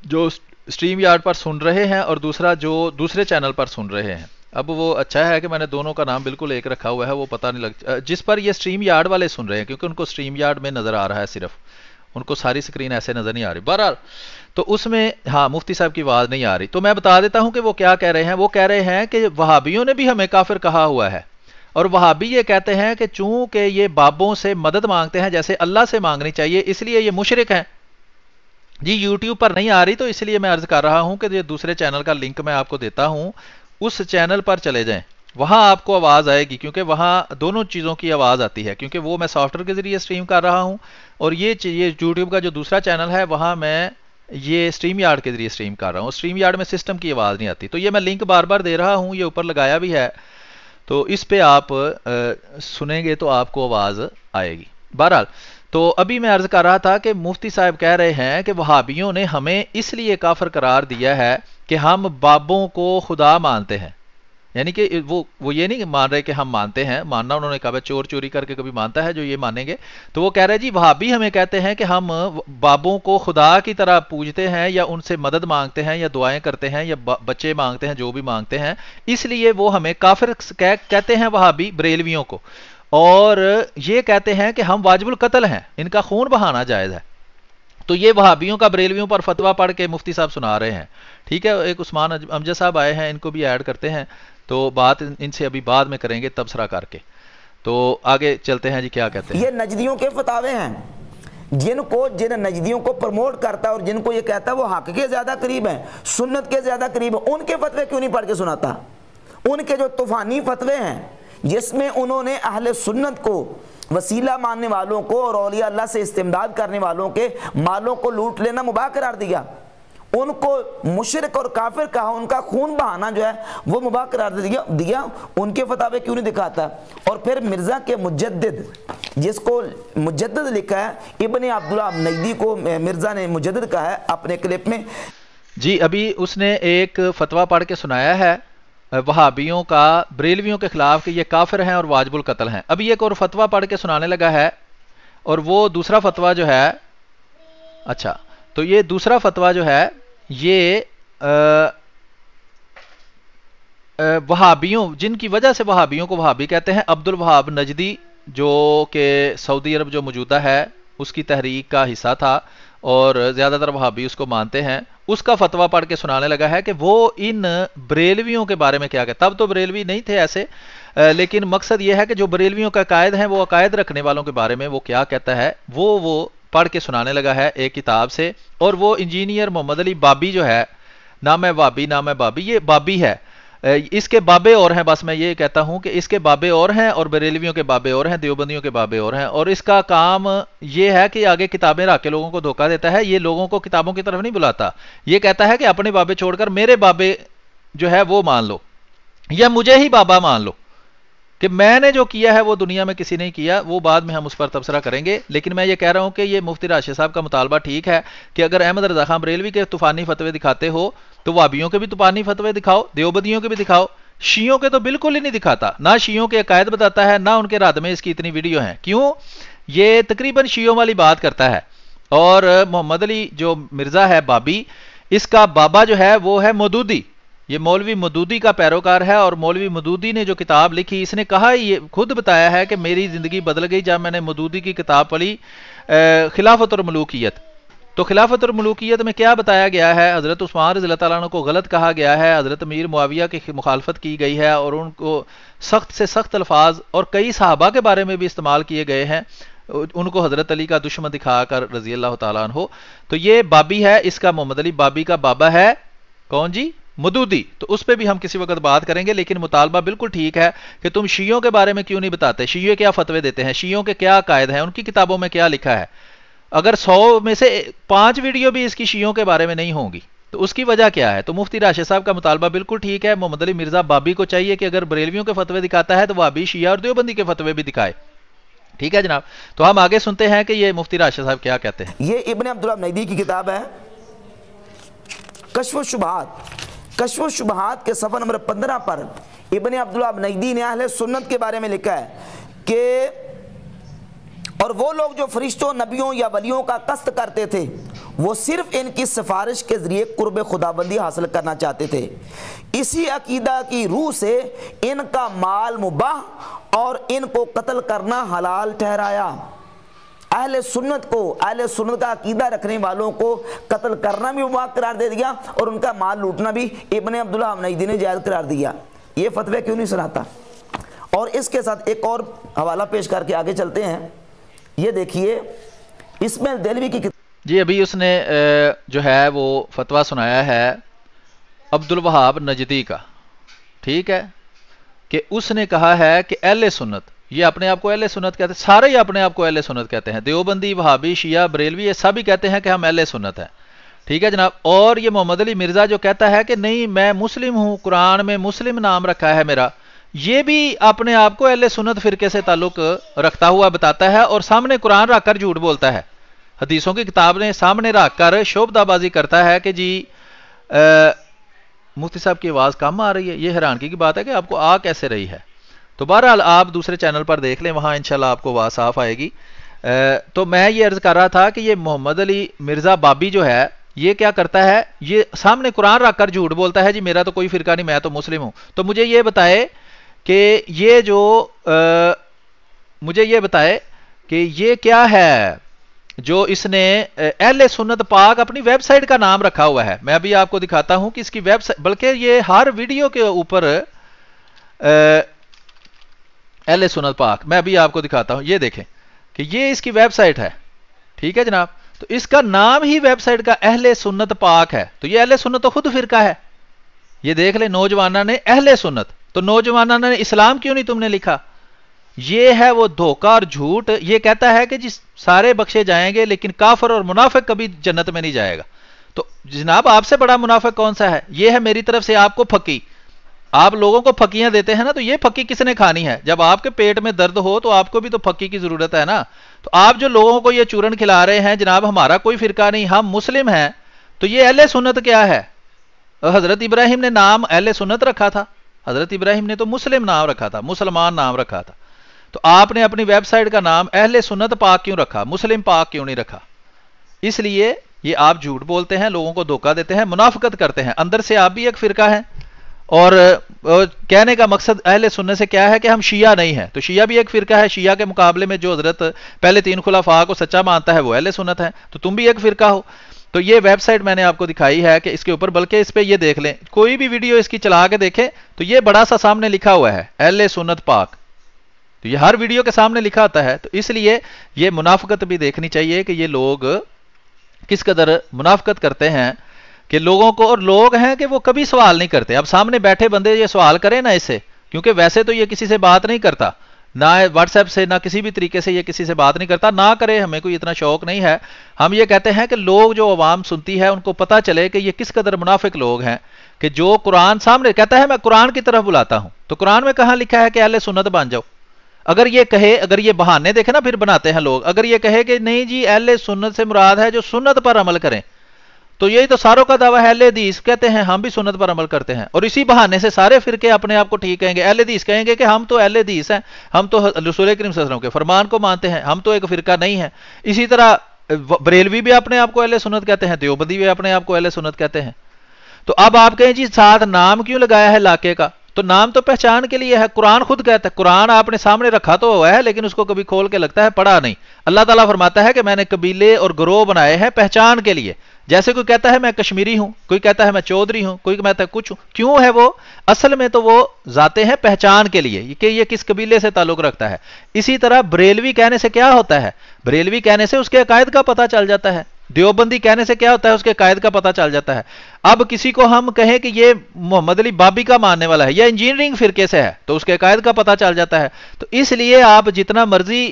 جو اسٹریم یارڈ پر سن رہے ہیں اور دوسرا جو دوسرے چینل پر سن رہے ہیں۔ اب وہ اچھا ہے کہ میں نے دونوں کا نام بالکل ایک رکھا ہوا ہے، وہ پتہ نہیں لگتا جس پر یہ اسٹریم یارڈ والے سن رہے ہیں، کیونکہ ان کو اسٹریم یارڈ میں نظر آ رہا ہے، صرف ان کو ساری سکرین ایسے نظر نہیں آ رہی۔ بہرحال تو اس میں ہاں مفتی صاحب کی آواز نہیں آ رہی، تو میں بتا دیتا ہوں کہ وہ کیا کہہ رہے ہیں۔ وہ کہہ رہے ہیں کہ وہابیوں نے بھی ہمیں کافر کہا ہوا ہے، اور وہابی یہ کہتے ہیں کہ چونکہ یہ بابوں سے مدد مانگتے ہیں جیسے اللہ سے مانگنی چاہیے، اس لیے یہ مشرک ہیں۔ جی یوٹیوب پر نہیں آ رہی تو اس لیے میں عرض کر رہا ہوں کہ یہ دوسرے چینل کا لنک میں آپ کو دیتا ہوں، اس چینل پر چلے جائیں، وہاں آپ کو آواز آئے گی، کیونکہ وہاں دونوں چیزوں کی آواز آتی ہے، کیونکہ وہ میں سافٹ ویئر کے ذریعے اسٹریم کر رہا ہوں، اور یہ یوٹیوب کا جو دوسرا چینل ہے وہاں میں یہ اسٹریم یارڈ کے ذریعے اسٹریم کر رہا ہوں۔ اسٹریم یارڈ میں سسٹم کی آواز نہیں آتی، تو یہ میں لنک بار بار دے رہا ہوں، یہ اوپر لگایا بھی ہے، تو اس پہ آپ سنیں گے تو آپ کو آواز آئے گی۔ بہرحال تو ابھی میں عرض کر رہا تھا کہ مفتی صاحب کہہ رہے ہیں کہ وہابیوں نے ہمیں اس لیے کافر قرار دیا ہے کہ ہم بابوں کو خدا مانتے ہیں، یعنی کہ وہ یہ نہیں مان رہے کہ ہم مانتے ہیں، ماننا انہوں نے کہا چور چوری کر کے کبھی مانتا ہے جو یہ مانیں گے، تو وہ کہہ رہے جی وہابی ہمیں کہتے ہیں کہ ہم بابوں کو خدا کی طرح پوجتے ہیں یا ان سے مدد مانگتے ہیں یا دعائیں کرتے ہیں یا بچے مانگتے ہیں، جو بھی مانگتے ہیں، اس لیے وہ ہمیں کافر کہتے ہیں وہابی بریلویوں کو، اور یہ کہتے ہیں کہ ہم واجب القتل ہیں، ان کا خون بہانا جائز ہے۔ تو یہ وہابیوں کا بریلویوں پر فتویٰ پڑھ کے مفتی صاحب سنا رہے ہیں، ٹھیک ہے۔ ایک عثمان امجد صاحب آئے ہیں، ان کو بھی ایڈ کرتے ہیں، تو بات ان سے ابھی بعد میں کریں گے تبصرہ کر کے، تو آگے چلتے ہیں۔ جی کیا کہتے ہیں؟ یہ نجدیوں کے فتاوے ہیں، جن نجدیوں کو پروموٹ کرتا ہے اور جن کو یہ کہتا ہے وہ حق کے زیادہ قریب ہیں، سنت کے زیادہ قریب ہیں، ان کے فتوے کیوں نہیں پڑھ کے سناتا؟ ان کے جو طوفانی فتوے ہیں جس میں انہوں نے اہل سنت کو، وسیلہ ماننے والوں کو اور اولیاء اللہ سے استمداد کرنے والوں کے مالوں کو لوٹ لینا مباح قرار دیا، ان کو مشرک اور کافر کہا، ان کا خون بہانا جو ہے وہ مباح قرار دیا، ان کے فتاوے کیوں نہیں دکھاتا؟ اور پھر مرزا کے مجدد، جس کو مجدد لکھا ہے ابن عبداللہ نجدی کو مرزا نے مجدد کہا ہے اپنے کلپ میں۔ جی ابھی اس نے ایک فتویٰ پڑھ کے سنایا ہے وہابیوں کا بریلویوں کے خلاف کہ یہ کافر ہیں اور واجب القتل ہیں۔ ابھی ایک اور فتویٰ پڑھ کے سنانے لگا ہے، اور وہ دوسرا فتویٰ جو ہے، اچھا تو یہ دوسرا فتویٰ جو ہے یہ وہابیوں، جن کی وجہ سے وہابیوں کو وہابی کہتے ہیں، عبد الوہاب نجدی جو کہ سعودی عرب جو موجودہ ہے اس کی تحریک کا حصہ تھا اور زیادہ تر وہابی اس کو مانتے ہیں، اس کا فتویٰ پڑھ کے سنانے لگا ہے کہ وہ ان بریلویوں کے بارے میں کیا کہتا ہے۔ تب تو بریلوی نہیں تھے ایسے، لیکن مقصد یہ ہے کہ جو بریلویوں کا عقائد ہیں، وہ عقائد رکھنے والوں کے بارے میں وہ کیا کہتا ہے، وہ پڑھ کے سنانے لگا ہے ایک کتاب سے۔ اور وہ انجینئر محمد علی بابی جو ہے، نام ہے بابی، یہ بابی ہے، اس کے بابے اور ہیں، بس میں یہ کہتا ہوں کہ اس کے بابے اور ہیں اور بریلویوں کے بابے اور ہیں، دیوبندیوں کے بابے اور ہیں، اور اس کا کام یہ ہے کہ آگے کتابیں رکھ کے لوگوں کو دھوکہ دیتا ہے۔ یہ لوگوں کو کتابوں کی طرف نہیں بلاتا، یہ کہتا ہے کہ اپنے بابے چھوڑ کر میرے بابے جو ہے وہ مان لو، یا مجھے ہی بابا مان لو، کہ میں نے جو کیا ہے وہ دنیا میں کسی نے کیا، وہ بعد میں ہم اس پر تبصرہ کریں گے۔ لیکن میں یہ کہہ رہا ہوں کہ یہ مفتی راشد صاحب کا مطالبہ ٹھیک ہے کہ اگر احمد رضا خان بریلوی کے طوفانی فتوے دکھاتے ہو تو وہابیوں کے بھی طوفانی فتوے دکھاؤ، دیوبندیوں کے بھی دکھاؤ، شیعوں کے تو بالکل ہی نہیں دکھاتا، نہ شیعوں کے عقائد بتاتا ہے، نہ ان کے رد میں اس کی اتنی ویڈیو ہیں۔ کیوں؟ یہ تقریباً شیعوں والی بات کرتا ہے۔ اور محمد علی جو مرزا ہے بابی، اس کا بابا جو ہے وہ ہے مودودی، یہ مولوی مودودی کا پیروکار ہے، اور مولوی مودودی نے جو کتاب لکھی، اس نے کہا، یہ خود بتایا ہے کہ میری زندگی بدل گئی جب میں نے مودودی کی کتاب پڑھی خلافت اور ملوکیت۔ تو خلافت اور ملوکیت میں کیا بتایا گیا ہے؟ حضرت عثمان رضی اللہ تعالیٰ عنہ کو غلط کہا گیا ہے، حضرت امیر معاویہ کی مخالفت کی گئی ہے، اور ان کو سخت سے سخت الفاظ اور کئی صحابہ کے بارے میں بھی استعمال کیے گئے ہیں، ان کو حضرت علی کا دشمن دکھا کر رضی اللہ تعالیٰ عنہ۔ تو یہ بابی ہے، اس کا محمد علی بابی کا بابا ہے کون جی؟ مودودی۔ تو اس پہ بھی ہم کسی وقت بات کریں گے، لیکن مطالبہ بالکل ٹھیک ہے کہ تم شیعوں کے بارے میں کیوں نہیں بتاتے، شیعہ کیا فتوے دیتے ہیں، شیعوں کے کیا عقائد ہیں، ان کی کتابوں میں کیا لکھا ہے۔ اگر 100 میں سے 5 ویڈیو بھی اس کی شیعوں کے بارے میں نہیں ہوں گی تو اس کی وجہ کیا ہے؟ تو مفتی راشد صاحب کا مطالبہ بالکل ٹھیک ہے. محمد علی مرزا بابی کو چاہیے کہ اگر بریلویوں کے فتوے دکھاتا ہے تو وہابی، شیعہ اور دیوبندی کے فتوے بھی دکھائے. ٹھیک ہے جناب. تو ہم آگے سنتے ہیں کہ یہ مفتی راشد صاحب کیا کہتے ہیں. یہ ابن عبداللہ نجدی کی کتاب ہے کشف الشبہات. کشف الشبہات کے صفحہ نمبر 15 پر ابن عبداللہ نجدی نے اہل سنت کے بارے میں لکھا ہے کہ اور وہ لوگ جو فرشتوں، نبیوں یا ولیوں کا قصد کرتے تھے وہ صرف ان کی سفارش کے ذریعے قرب خداوندی حاصل کرنا چاہتے تھے. اسی عقیدہ کی روح سے ان کا مال مباح اور ان کو قتل کرنا حلال ٹھہرایا. اہل سنت کو، اہل سنت کا عقیدہ رکھنے والوں کو قتل کرنا بھی مباح قرار دے دیا اور ان کا مال لوٹنا بھی ابن عبداللہ نجدی نے جائز قرار دیا. یہ فتوی کیوں نہیں سناتا؟ اور اس کے ساتھ ایک اور حوالہ پیش کر کے آگے چلتے ہیں. یہ دیکھیے اسماعیل دہلوی کی کتاب. جی ابھی اس نے جو ہے وہ فتویٰ سنایا ہے عبد الوہاب نجدی کا. ٹھیک ہے، کہ اس نے کہا ہے کہ اہل سنت، یہ اپنے آپ کو اہل سنت کہتے ہیں، سارے ہی اپنے آپ کو اہل سنت کہتے ہیں، دیوبندی، وہابی، شیعہ، بریلوی، یہ سب ہی کہتے ہیں کہ ہم اہل سنت ہیں. ٹھیک ہے جناب. اور یہ محمد علی مرزا جو کہتا ہے کہ نہیں میں مسلم ہوں، قرآن میں مسلم نام رکھا ہے میرا، یہ بھی اپنے آپ کو اہل سنت فرقے سے تعلق رکھتا ہوا بتاتا ہے اور سامنے قرآن رکھ کر جھوٹ بولتا ہے. حدیثوں کی کتاب نے سامنے رکھ کر شعبدہ بازی کرتا ہے کہ جی مفتی صاحب کی آواز کم آ رہی ہے. یہ حیرانگی کی بات ہے کہ آپ کو آ کیسے رہی ہے. تو بہرحال آپ دوسرے چینل پر دیکھ لیں، وہاں انشاءاللہ آپ کو آواز صاف آئے گی. تو میں یہ عرض کر رہا تھا کہ یہ محمد علی مرزا بابی جو ہے یہ کیا کرتا ہے، یہ سامنے قرآن رکھ کر جھوٹ بولتا ہے جی میرا تو کوئی فرقہ نہیں، میں تو مسلم ہوں. تو مجھے یہ بتائے کہ یہ جو مجھے یہ بتائے کہ یہ کیا ہے جو اس نے اہل سنت پاک اپنی ویب سائٹ کا نام رکھا ہوا ہے. میں ابھی آپ کو دکھاتا ہوں کہ اس کی ویب سائٹ، بلکہ یہ ہر ویڈیو کے اوپر اہل سنت پاک، میں ابھی آپ کو دکھاتا ہوں. یہ دیکھیں کہ یہ اس کی ویب سائٹ ہے. ٹھیک ہے جناب. تو اس کا نام ہی ویب سائٹ کا اہل سنت پاک ہے. تو یہ اہل سنت تو خود فرقہ ہے. یہ دیکھ لیں نوجوانہ نے اہل سنت، تو نوجوانہ نے اسلام کیوں نہیں تم نے لکھا؟ یہ ہے وہ دھوکہ اور جھوٹ. یہ کہتا ہے کہ جی سارے بخشے جائیں گے لیکن کافر اور منافق کبھی جنت میں نہیں جائے گا. تو جناب آپ سے بڑا منافق کون سا ہے؟ یہ ہے میری طرف سے آپ کو پھکی. آپ لوگوں کو پھکیاں دیتے ہیں نا، تو یہ پھکی کس نے کھانی ہے؟ جب آپ کے پیٹ میں درد ہو تو آپ کو بھی تو پھکی کی ضرورت ہے نا. تو آپ جو لوگوں کو یہ چورن کھلا رہے ہیں جناب ہمارا کوئی فرقہ نہیں، ہم مسلم ہیں، تو یہ اہل سنت کیا ہے؟ حضرت ابراہیم نے نام اہل سنت رکھا تھا، حضرت ابراہیم نے تو مسلم نام رکھا تھا، مسلمان نام رکھا تھا. تو آپ نے اپنی ویب سائٹ کا نام اہل سنت پاک کیوں رکھا، مسلم پاک کیوں نہیں رکھا؟ اس لیے یہ آپ جھوٹ بولتے ہیں، لوگوں کو دھوکہ دیتے ہیں، منافقت کرتے ہیں. اندر سے آپ بھی ایک فرقہ ہیں. اور کہنے کا مقصد اہل سنت سے کیا ہے کہ ہم شیعہ نہیں ہیں. تو شیعہ بھی ایک فرقہ ہے. شیعہ کے مقابلے میں جو حضرت پہلے 3 خلفاء کو سچا مانتا ہے وہ اہل سنت ہے. تو تم بھی ایک فرقہ ہو. تو یہ ویب سائٹ میں نے آپ کو دکھائی ہے کہ اس کے اوپر، بلکہ اس پہ یہ دیکھ لیں، کوئی بھی ویڈیو اس کی چلا کے دیکھیں تو یہ بڑا سا سامنے لکھا ہوا ہے اہل سنت پاک. تو یہ ہر ویڈیو کے سامنے لکھا ہوتا ہے. تو اس لیے یہ منافقت بھی دیکھنی چاہیے کہ یہ لوگ کس قدر منافقت کرتے ہیں کہ لوگوں کو، اور لوگ ہیں کہ وہ کبھی سوال نہیں کرتے. اب سامنے بیٹھے بندے یہ سوال کریں نا اس سے، کیونکہ ویسے تو یہ کسی سے بات نہیں کرتا، نہ واٹس ایپ سے، نہ کسی بھی طریقے سے یہ کسی سے بات نہیں کرتا. نہ کرے، ہمیں کوئی اتنا شوق نہیں ہے. ہم یہ کہتے ہیں کہ لوگ جو عوام سنتی ہے ان کو پتہ چلے کہ یہ کس قدر منافق لوگ ہیں کہ جو قرآن سامنے کہتا ہے میں قرآن کی طرف بلاتا ہوں. تو قرآن میں کہاں لکھا ہے کہ اہل سنت بن جاؤ؟ اگر یہ کہے، اگر یہ بہانے دیکھیں نا پھر بناتے ہیں لوگ، اگر یہ کہے کہ نہیں جی اہل سنت سے مراد ہے جو سنت پر عمل کریں، تو یہی تو ساروں کا دعویٰ ہے. اہل حدیث کہتے ہیں ہم بھی سنت پر عمل کرتے ہیں، اور اسی بہانے سے سارے فرقے اپنے آپ کو ٹھیک کہیں گے. اہل حدیث کہیں گے کہ ہم تو اہل حدیث ہیں، ہم تو رسول کریم صلی اللہ علیہ وسلم کے فرمان کو مانتے ہیں، ہم تو ایک فرقہ نہیں ہے. اسی طرح بریلوی بھی اپنے آپ کو اہل سنت کہتے ہیں، دیوبندی بھی اپنے آپ کو اہل سنت کہتے ہیں. تو اب آپ کہیں جی ساتھ نام کیوں لگایا ہے علاقے کا؟ تو نام تو پہچان کے لیے ہے. قرآن خود کہتا ہے، قرآن آپ نے سامنے رکھا تو ہوا ہے لیکن اس کو کبھی کھول کے لگتا ہے پڑھا نہیں. اللہ تعالیٰ فرماتا ہے کہ میں نے قبیلے اور گروہ بنائے ہیں پہچان کے لیے. جیسے کوئی کہتا ہے میں کشمیری ہوں، کوئی کہتا ہے میں چودھری ہوں، کوئی کہتا ہے کچھ ہوں. کیوں ہے وہ؟ اصل میں تو وہ ذاتیں ہیں پہچان کے لیے کہ یہ کس قبیلے سے تعلق رکھتا ہے. اسی طرح بریلوی کہنے سے کیا ہوتا ہے؟ بریلوی کہنے سے اس کے عقائد کا پتہ چل جاتا ہے. دیوبندی کہنے سے کیا ہوتا ہے؟ اس کے عقائد کا پتہ چل جاتا ہے. اب کسی کو ہم کہیں کہ یہ محمد علی بابی کا ماننے والا ہے یا انجینئرنگ فرقے سے ہے تو اس کے عقائد کا پتہ چل جاتا ہے. تو اس لیے آپ جتنا مرضی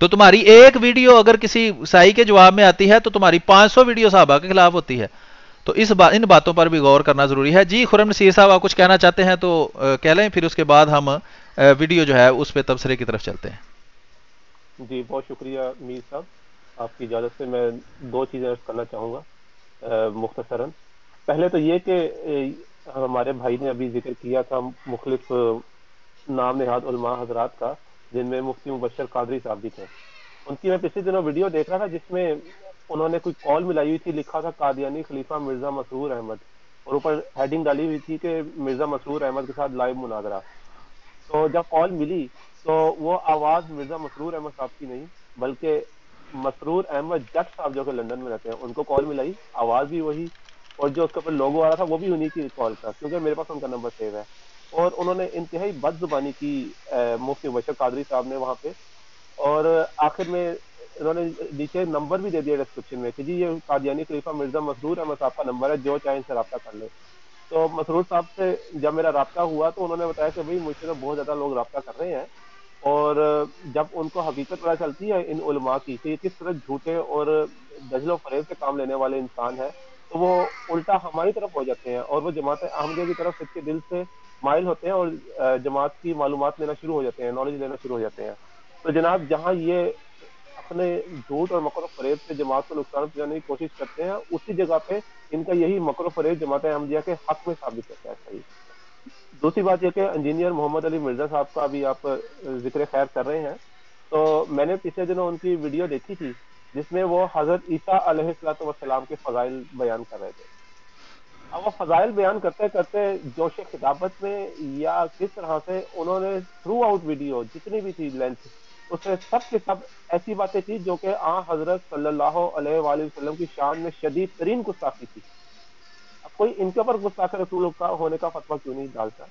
تو تمہاری ایک ویڈیو اگر کسی سائی کے جواب میں آتی ہے تو تمہاری 500 ویڈیو صحابہ کے خلاف ہوتی ہے. تو ان باتوں پر بھی غور کرنا ضروری ہے. جی خرم نصیر صاحب آپ کچھ کہنا چاہتے ہیں تو کہہ لیں, پھر اس کے بعد ہم ویڈیو جو ہے اس پہ تبصرے کی طرف چلتے ہیں. جی بہت شکریہ میر صاحب, آپ کی اجازت سے میں 2 چیزیں عرض کرنا چاہوں گا مختصراً. پہلے تو یہ کہ ہمارے بھائی نے ابھی ذکر کیا تھا مختلف نام نہاد علماء حضرات کا, جن میں مفتی مبشر قادری صاحب بھی تھے. ان کی میں پچھلے دنوں ویڈیو دیکھ رہا تھا جس میں انہوں نے کوئی کال ملائی ہوئی تھی, لکھا تھا قادیانی خلیفہ مرزا مسرور احمد, اور اوپر ہیڈنگ ڈالی ہوئی تھی کہ مرزا مسرور احمد کے ساتھ لائیو مناظرہ. تو جب کال ملی تو وہ آواز مرزا مسرور احمد صاحب کی نہیں بلکہ مسرور احمد جٹ صاحب جو کہ لندن میں رہتے ہیں ان کو کال ملائی, آواز بھی وہی, اور جو اس کے اوپر لوگو آ رہا تھا وہ بھی انہی کی کال تھا, کیونکہ میرے پاس ان کا نمبر سیو ہے. اور انہوں نے انتہائی بد زبانی کی مفتی مبشر قادری صاحب نے وہاں پہ, اور آخر میں انہوں نے نیچے نمبر بھی دے دیا ڈسکرپشن میں کہ جی یہ قادیانی خلیفہ مرزا مسرور احمد صاحب کا نمبر ہے, جو چاہے ان سے رابطہ کر لے. تو مسرور صاحب سے جب میرا رابطہ ہوا تو انہوں نے بتایا کہ بھائی مجھ سے تو بہت زیادہ لوگ رابطہ کر رہے ہیں, اور جب ان کو حقیقت پتہ چلتی ہے ان علماء کی کہ یہ کس طرح جھوٹے اور دجل و فریب سے کام لینے والے انسان ہیں, تو وہ الٹا ہماری طرف ہو جاتے ہیں اور وہ جماعت احمدیہ کی طرف سچے دل سے مائل ہوتے ہیں اور جماعت کی معلومات لینا شروع ہو جاتے ہیں, نالج لینا شروع ہو جاتے ہیں. تو جناب جہاں یہ اپنے جھوٹ اور مکر و فریب سے جماعت کو نقصان پہنچانے کی کوشش کرتے ہیں, اسی جگہ پہ ان کا یہی مکر و فریب جماعت احمدیہ کے حق میں ثابت ہوتا ہے. صحیح. دوسری بات یہ کہ انجینئر محمد علی مرزا صاحب کا بھی آپ ذکر خیر کر رہے ہیں, تو میں نے پچھلے دنوں ان کی ویڈیو دیکھی تھی جس میں وہ حضرت عیسیٰ علیہ الصلوۃ والسلام کے فضائل بیان کر رہے تھے. اب وہ فضائل بیان کرتے کرتے جوش خطابت میں یا کس طرح سے انہوں نے تھرو آؤٹ ویڈیو جتنی بھی تھی لینتھ, اس میں سب کے سب ایسی باتیں تھی جو کہ حضرت صلی اللہ علیہ وآلہ وسلم کی شان میں شدید ترین گستاخی تھی. اب کوئی ان کے اوپر گستاخ رسول کا ہونے کا فتویٰ کیوں نہیں ڈالتا؟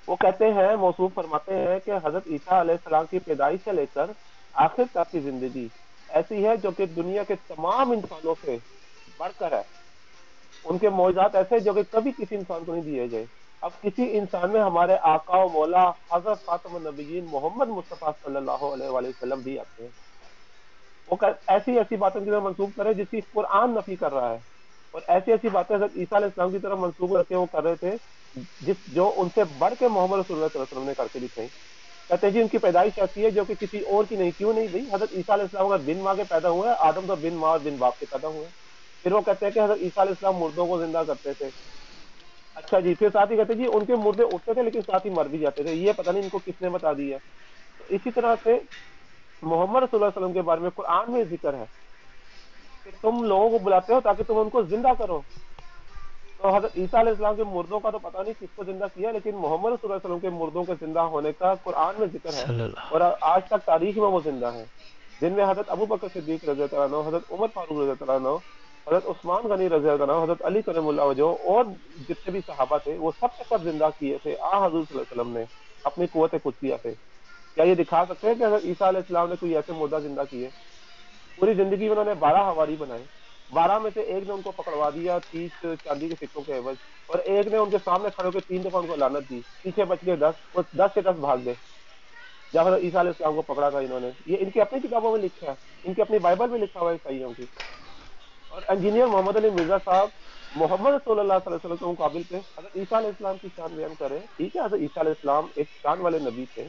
وہ کہتے ہیں, موصوف فرماتے ہیں کہ حضرت عیسیٰ علیہ السلام کی پیدائش سے لے کر آخر تک کی زندگی ایسی ہے جو کہ دنیا کے تمام انسانوں سے بڑھ کر ہے. ان کے معجزات ایسے جو کہ کبھی کسی انسان کو نہیں دیے گئے. اب کسی انسان میں ہمارے آقا و مولا حضرت خاتم النبیین محمد مصطفیٰ صلی اللہ علیہ وآلہ وسلم بھی آتے ہیں. وہ ایسی ایسی باتوں کی طرف منسوخ کرے جس کی قرآن نفی کر رہا ہے, اور ایسی ایسی باتیں حضرت عیسیٰ علیہ السلام کی طرف منسوخ رکھ کے وہ کر رہے تھے جو ان سے بڑھ کے محمد رسول اللہ صلی اللہ علیہ وسلم نے کر کے دکھائی. کہتے ہیں جی ان کی پیدائش ایسی ہے جو کہ کسی اور کی نہیں. کیوں نہیں بھائی؟ حضرت عیسیٰ علیہ السلام کا بن ماں کے پیدا ہوئے, آدم تو بن ماں اور بن باپ کے پیدا ہوئے. پھر وہ کہتے ہیں کہ حضرت عیسیٰ علیہ السلام مردوں کو زندہ کرتے تھے. اچھا جی, پھر ساتھ ہی کہتے ہیں جی ان کے مردے اٹھتے تھے لیکن ساتھ ہی مر بھی جاتے تھے. یہ پتہ نہیں ان کو کس نے بتا دیا. اسی طرح سے محمد رسول اللہ علیہ وسلم کے بارے میں قرآن میں ذکر ہے کہ تم لوگوں کو بلاتے ہو تاکہ تم ان کو زندہ کرو. تو حضرت عیسیٰ علیہ السلام کے مردوں کا تو پتہ نہیں کس کو زندہ کیا, لیکن محمد رسول اللہ علیہ وسلم کے مردوں کے زندہ ہونے کا قرآن میں ذکر ہے, اور آج تک تاریخ میں وہ زندہ ہیں, جن میں حضرت ابو بکر صدیق رضی اللہ عنہ, حضرت عمر فاروق رضی اللہ عنہ, حضرت عثمان غنی رضی اللہ عنہ, حضرت علی کرم اللہ وجہ, اور جتنے بھی صحابہ تھے وہ سب کے سب زندہ کیے تھے حضور صلی اللہ علیہ وسلم نے اپنی قوت قدسیہ سے. کیا یہ دکھا سکتے ہیں کہ حضرت عیسیٰ علیہ السلام نے کوئی ایسے مردہ زندہ کیے؟ پوری زندگی میں انہوں نے 12 حواری بنائے, 12 میں سے ایک نے ان کو پکڑوا دیا 30 چاندی کے سکوں کے عوض, اور ایک نے ان کے سامنے کھڑے ہو کے 3 دفعہ ان کو لعنت دی. پیچھے بچ گئے 10, وہ 10 سے 10 بھاگ گئے جب حضرت عیسیٰ علیہ السلام کو پکڑا تھا انہوں نے. یہ ان کی اپنی کتابوں میں لکھا ہے, ان کی اپنی بائبل میں لکھا ہوا ہے عیسائیوں کی. اور انجینئر محمد علی مرزا صاحب محمد صلی اللہ علیہ وسلم کے مقابل پہ حضرت عیسیٰ علیہ السلام کی شان بیان کریں. ٹھیک ہے, حضرت عیسیٰ علیہ السلام ایک شان والے نبی تھے,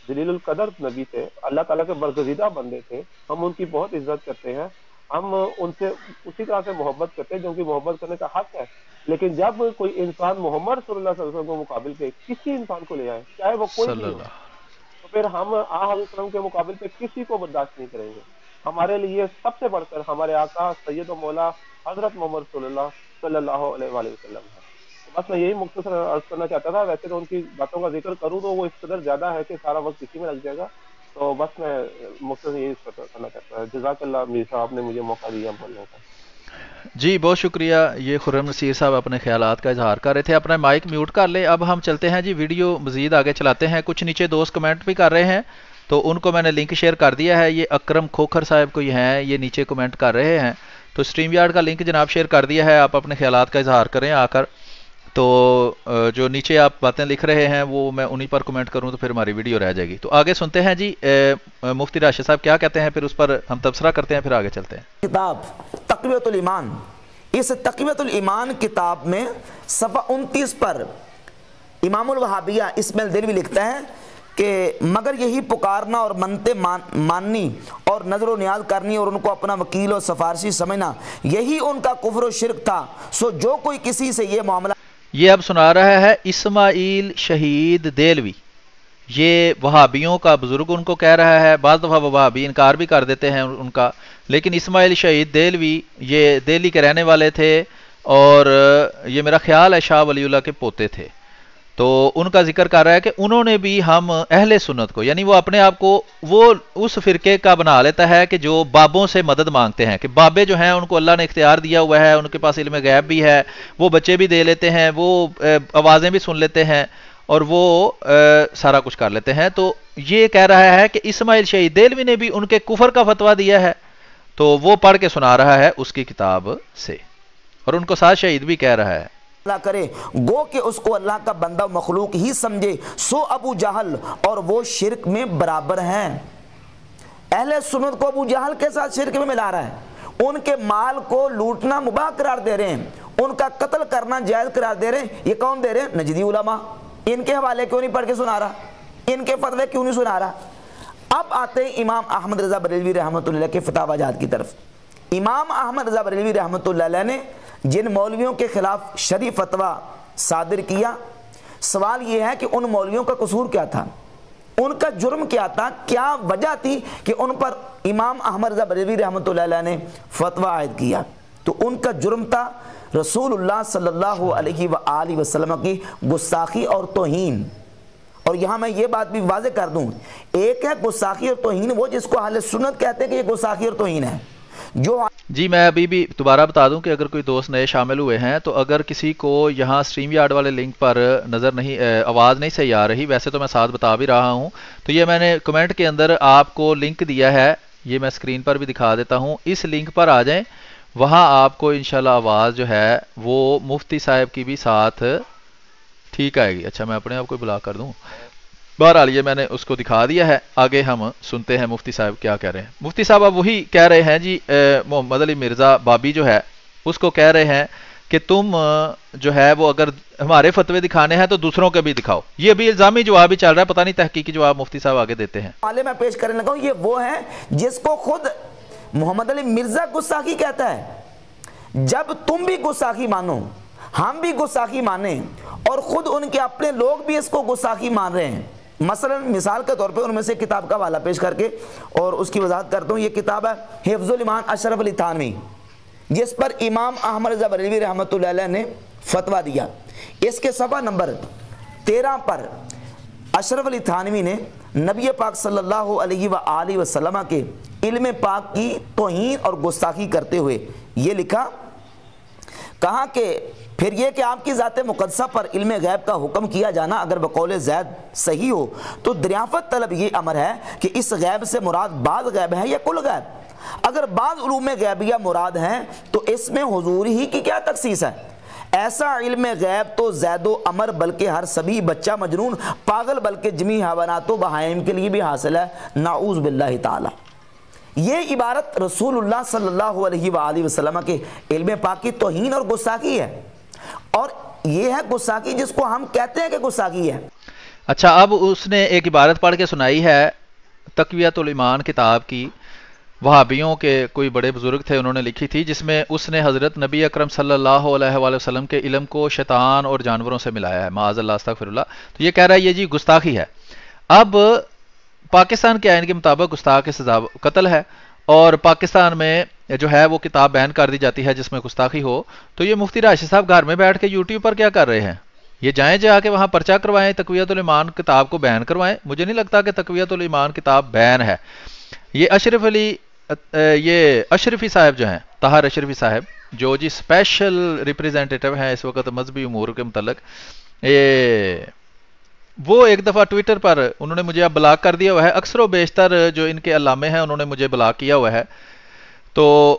جلیل القدر نبی تھے, اللہ تعالیٰ کے برگزیدہ بندے تھے, ہم ان کی بہت عزت کرتے ہیں, ہم ان سے اسی طرح سے محبت کرتے ہیں جو ان کی محبت کرنے کا حق ہے. لیکن جب کوئی انسان محمد صلی اللہ علیہ وسلم کو مقابل پہ کسی انسان کو لے آئے, چاہے وہ کوئی بھی ہو, تو پھر ہم حضرت وسلم کے مقابل پہ کسی کو برداشت نہیں کریں گے. ہمارے لیے سب سے بڑھ کر ہمارے آقا سید و مولا حضرت محمد صلی اللہ علیہ وآلہ وسلم ہے. بس میں یہی مختصر عرض کرنا چاہتا تھا. ویسے تو ان کی باتوں کا ذکر کروں تو وہ اس قدر زیادہ ہے کہ سارا وقت اسی میں لگ جائے گا, تو بس میں مختصر یہی کرنا چاہتا ہوں. جزاک اللہ میر صاحب نے مجھے موقع دیا بولنے کا. جی بہت شکریہ. یہ خرم نصیر صاحب اپنے خیالات کا اظہار کر رہے تھے. اپنا مائک میوٹ کر لیں. اب ہم چلتے ہیں جی, ویڈیو مزید آگے چلاتے ہیں. کچھ نیچے دوست کمنٹ بھی کر رہے ہیں تو ان کو میں نے لنک شیئر کر دیا ہے. یہ اکرم کھوکھر صاحب کوئی ہیں, یہ نیچے کمنٹ کر رہے ہیں, تو اسٹریم یارڈ کا لنک جناب شیئر کر دیا ہے. آپ اپنے خیالات کا اظہار کریں آ کر. تو جو نیچے آپ باتیں لکھ رہے ہیں وہ میں انہی پر کمنٹ کروں تو پھر ہماری ویڈیو رہ جائے گی. تو آگے سنتے ہیں جی مفتی راشد صاحب کیا کہتے ہیں, پھر اس پر ہم تبصرہ کرتے ہیں, پھر آگے چلتے ہیں. کتاب تقویۃ الایمان, اس تقویۃ الایمان کتاب میں صفحہ 29 پر امام الوہابیہ اسماعیل دہلوی لکھتا ہے کہ مگر یہی پکارنا اور منتیں ماننی اور نظر و نیاز کرنی اور ان کو اپنا وکیل و سفارشی سمجھنا یہی ان کا کفر و شرک تھا. سو جو کوئی کسی سے یہ معاملہ, یہ اب سنا رہا ہے اسماعیل شہید دہلوی, یہ وہابیوں کا بزرگ ان کو کہہ رہا ہے. بعض دفعہ وہابی انکار بھی کر دیتے ہیں ان کا, لیکن اسماعیل شہید دہلوی یہ دہلی کے رہنے والے تھے اور یہ میرا خیال ہے شاہ ولی اللہ کے پوتے تھے. تو ان کا ذکر کر رہا ہے کہ انہوں نے بھی ہم اہل سنت کو, یعنی وہ اپنے آپ کو وہ اس فرقے کا بنا لیتا ہے کہ جو بابوں سے مدد مانگتے ہیں, کہ بابے جو ہیں ان کو اللہ نے اختیار دیا ہوا ہے, ان کے پاس علم غیب بھی ہے, وہ بچے بھی دے لیتے ہیں, وہ آوازیں بھی سن لیتے ہیں اور وہ سارا کچھ کر لیتے ہیں. تو یہ کہہ رہا ہے کہ اسماعیل شہید دہلوی نے بھی ان کے کفر کا فتویٰ دیا ہے, تو وہ پڑھ کے سنا رہا ہے اس کی کتاب سے, اور ان کو ساتھ شہید بھی کہہ رہا ہے. کرے گو کہ اس کو اللہ کا بندہ مخلوق ہی سمجھے, سو ابو جہل اور وہ شرک میں برابر ہیں. اہل سنت کو ابو جہل کے ساتھ شرک میں ملا رہا ہے, ان کے مال کو لوٹنا مباح قرار دے رہے ہیں, ان کا قتل کرنا جائز قرار دے رہے ہیں. یہ کون دے رہے ہیں؟ نجدی علماء. ان کے حوالے کیوں نہیں پڑھ کے سنا رہا, ان کے فتوے کیوں نہیں سنا رہا. اب آتے ہیں امام احمد رضا بریلوی رحمۃ اللہ کے فتاوی جات کی طرف. امام احمد رضا بریلوی رحمۃ اللہ علیہ نے جن مولویوں کے خلاف شرعی فتویٰ صادر کیا, سوال یہ ہے کہ ان مولویوں کا قصور کیا تھا, ان کا جرم کیا تھا, کیا وجہ تھی کہ ان پر امام احمد رضا بریلوی رحمۃ اللہ علیہ نے فتویٰ عائد کیا. تو ان کا جرم تھا رسول اللہ صلی اللہ علیہ وآلہ وسلم کی گستاخی اور توہین. اور یہاں میں یہ بات بھی واضح کر دوں, ایک ہے گستاخی اور توہین, وہ جس کو اہل سنت کہتے ہیں کہ یہ گستاخی اور توہین ہے. جو جی میں ابھی بھی دوبارہ بتا دوں کہ اگر کوئی دوست نئے شامل ہوئے ہیں تو اگر کسی کو یہاں سٹریم یارڈ والے لنک پر نظر نہیں, آواز نہیں صحیح آ رہی, ویسے تو میں ساتھ بتا بھی رہا ہوں, تو یہ میں نے کمنٹ کے اندر آپ کو لنک دیا ہے, یہ میں اسکرین پر بھی دکھا دیتا ہوں. اس لنک پر آ جائیں, وہاں آپ کو انشاءاللہ آواز جو ہے وہ مفتی صاحب کی بھی ساتھ ٹھیک آئے گی. اچھا میں اپنے آپ کو بلا کر دوں, بہرحال یہ میں نے اس کو دکھا دیا ہے. آگے ہم سنتے ہیں مفتی صاحب کیا کہہ رہے ہیں. مفتی صاحب اب وہی کہہ رہے ہیں جی, محمد علی مرزا بابی جو ہے اس کو کہہ رہے ہیں کہ تم جو ہے وہ اگر ہمارے فتوے دکھانے ہیں تو دوسروں کے بھی دکھاؤ. یہ بھی الزامی جواب ہی چل رہا ہے, پتہ نہیں تحقیقی جواب مفتی صاحب آگے دیتے ہیں. حالے میں پیش کرنے لگا ہوں, یہ وہ ہے جس کو خود محمد علی مرزا گستاخی کہتا ہے. جب تم بھی گستاخی مانو, ہم بھی گستاخی مانیں, اور خود ان کے اپنے لوگ بھی اس کو گستاخی مان رہے ہیں. مثلا مثال کے طور پہ ان میں سے کتاب کا حوالہ پیش کر کے اور اس کی وضاحت کرتا ہوں. یہ کتاب ہے حفظ الایمان اشرف علی تھانوی, جس پر امام احمد رضا بریلوی رحمۃ اللہ علیہ نے فتویٰ دیا. اس کے صفحہ نمبر 13 پر اشرف علی تھانوی نے نبی پاک صلی اللہ علیہ وآلہ وسلم کے علم پاک کی توہین اور گستاخی کرتے ہوئے یہ لکھا, کہا کہ پھر یہ کہ آپ کی ذات مقدسہ پر علم غیب کا حکم کیا جانا اگر بقول زید صحیح ہو تو دریافت طلب یہ امر ہے کہ اس غیب سے مراد بعض غیب ہے یا کل غیب. اگر بعض علوم غیبیہ مراد ہیں تو اس میں حضور ہی کی کیا تخصیص ہے. ایسا علم غیب تو زید و عمر بلکہ ہر سبھی بچہ مجنون پاگل بلکہ جمی حیوانات و بہائم کے لیے بھی حاصل ہے, نعوذ باللہ تعالی. یہ عبارت رسول اللہ صلی اللہ علیہ وآلہ وسلم کے علم پاک کی توہین اور گستاخی ہے, اور یہ ہے گستاخی جس کو ہم کہتے ہیں کہ گستاخی ہے. اچھا اب اس نے ایک عبارت پڑھ کے سنائی ہے تقویۃ الایمان کتاب کی, وہابیوں کے کوئی بڑے بزرگ تھے انہوں نے لکھی تھی, جس میں اس نے حضرت نبی اکرم صلی اللہ علیہ وآلہ وسلم کے علم کو شیطان اور جانوروں سے ملایا ہے, معاذ اللہ استغفر اللہ. تو یہ کہہ رہا ہے یہ جی گستاخی ہے. اب پاکستان کے آئین کے مطابق گستاخ کی سزا قتل ہے, اور پاکستان میں جو ہے وہ کتاب بین کر دی جاتی ہے جس میں گستاخی ہو. تو یہ مفتی راشد صاحب گھر میں بیٹھ کے یوٹیوب پر کیا کر رہے ہیں, یہ جائیں جا کے وہاں پرچہ کروائیں, تقویۃ الایمان کتاب کو بین کروائیں. مجھے نہیں لگتا کہ تقویۃ الایمان کتاب بین ہے. یہ اشرفی صاحب جو ہیں, طاہر اشرفی صاحب جو جی اسپیشل ریپریزنٹیٹو ہیں اس وقت مذہبی امور کے متعلق, وہ ایک دفعہ ٹویٹر پر انہوں نے مجھے اب بلاک کر دیا ہوا ہے. اکثر و بیشتر جو ان کے علامے ہیں انہوں نے مجھے بلاک کیا ہوا ہے. تو